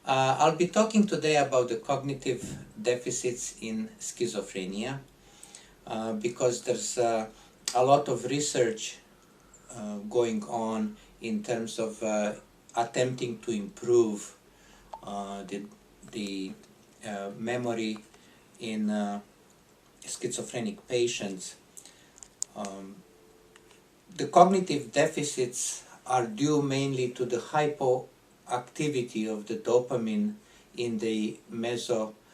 I'll be talking today about the cognitive deficits in schizophrenia because there's a lot of research going on in terms of attempting to improve the memory in schizophrenic patients. Um, the cognitive deficits are due mainly to the hypoactivity of the dopamine in the mesocortical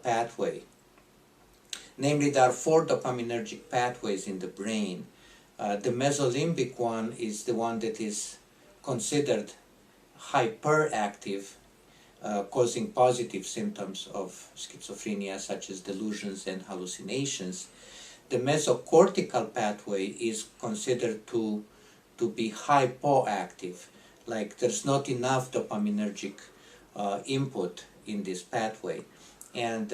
pathway. Namely, there are four dopaminergic pathways in the brain. The mesolimbic one is the one that is considered hyperactive, causing positive symptoms of schizophrenia such as delusions and hallucinations. The mesocortical pathway is considered to be hypoactive, like there's not enough dopaminergic input in this pathway. And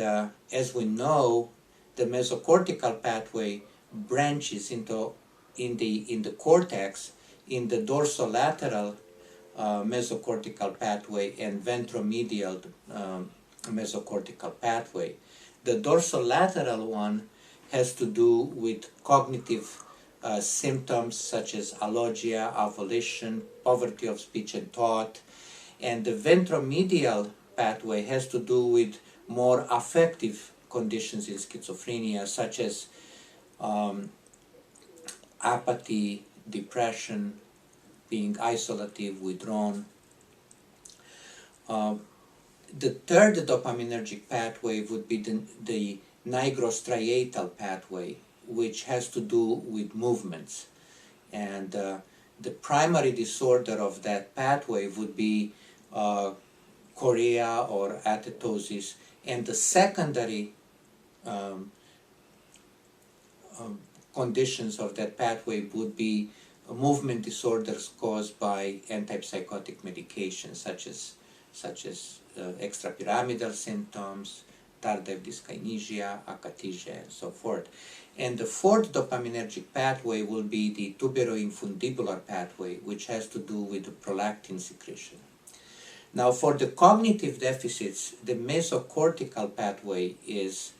as we know, the mesocortical pathway branches into in the cortex, in the dorsolateral mesocortical pathway and ventromedial mesocortical pathway. The dorsolateral one has to do with cognitive symptoms such as alogia, avolition, poverty of speech and thought, and the ventromedial pathway has to do with more affective conditions in schizophrenia such as apathy, depression, being isolative, withdrawn. The third dopaminergic pathway would be the nigrostriatal pathway, which has to do with movements. And the primary disorder of that pathway would be chorea or athetosis, and the secondary conditions of that pathway would be movement disorders caused by antipsychotic medications such as extrapyramidal symptoms, tardive dyskinesia, akathisia, and so forth. And the fourth dopaminergic pathway will be the tuberoinfundibular pathway, which has to do with the prolactin secretion. Now, for the cognitive deficits, the mesocortical pathway is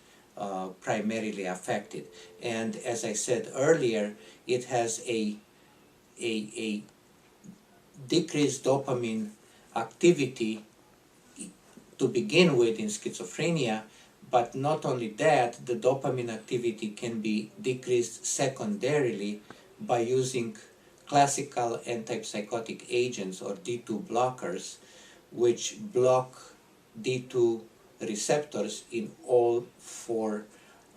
primarily affected. And as I said earlier, it has a decreased dopamine activity to begin with in schizophrenia, but not only that, the dopamine activity can be decreased secondarily by using classical antipsychotic agents or D2 blockers, which block D2 receptors in all four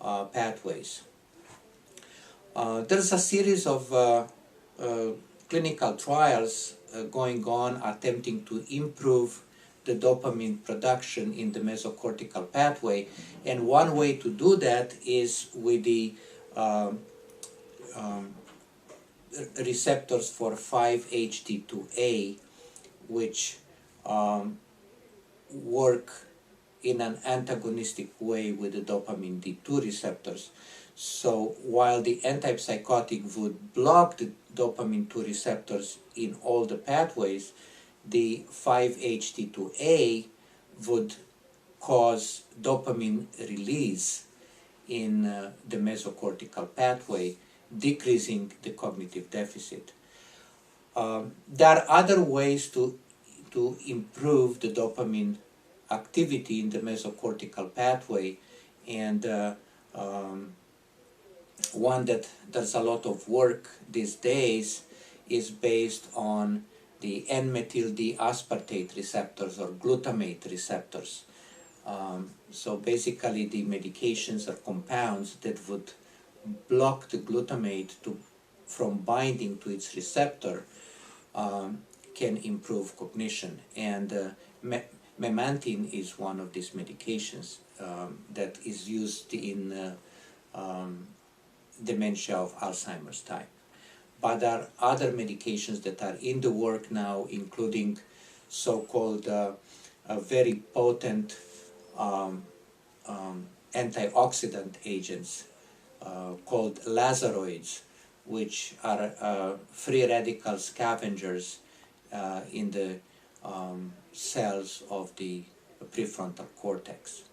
pathways. There's a series of clinical trials going on attempting to improve the dopamine production in the mesocortical pathway, and one way to do that is with the receptors for 5-HT2A, which work in an antagonistic way with the dopamine D2 receptors. So while the antipsychotic would block the dopamine 2 receptors in all the pathways, the 5-HT2A would cause dopamine release in the mesocortical pathway, decreasing the cognitive deficit. There are other ways to improve the dopamine activity in the mesocortical pathway, and one that there's a lot of work these days is based on the N-methyl-D aspartate receptors or glutamate receptors. So basically the medications or compounds that would block the glutamate from binding to its receptor can improve cognition, and memantine is one of these medications that is used in dementia of Alzheimer's type. But there are other medications that are in the work now, including so-called very potent antioxidant agents called lazeroids, which are free radical scavengers in the cells of the prefrontal cortex.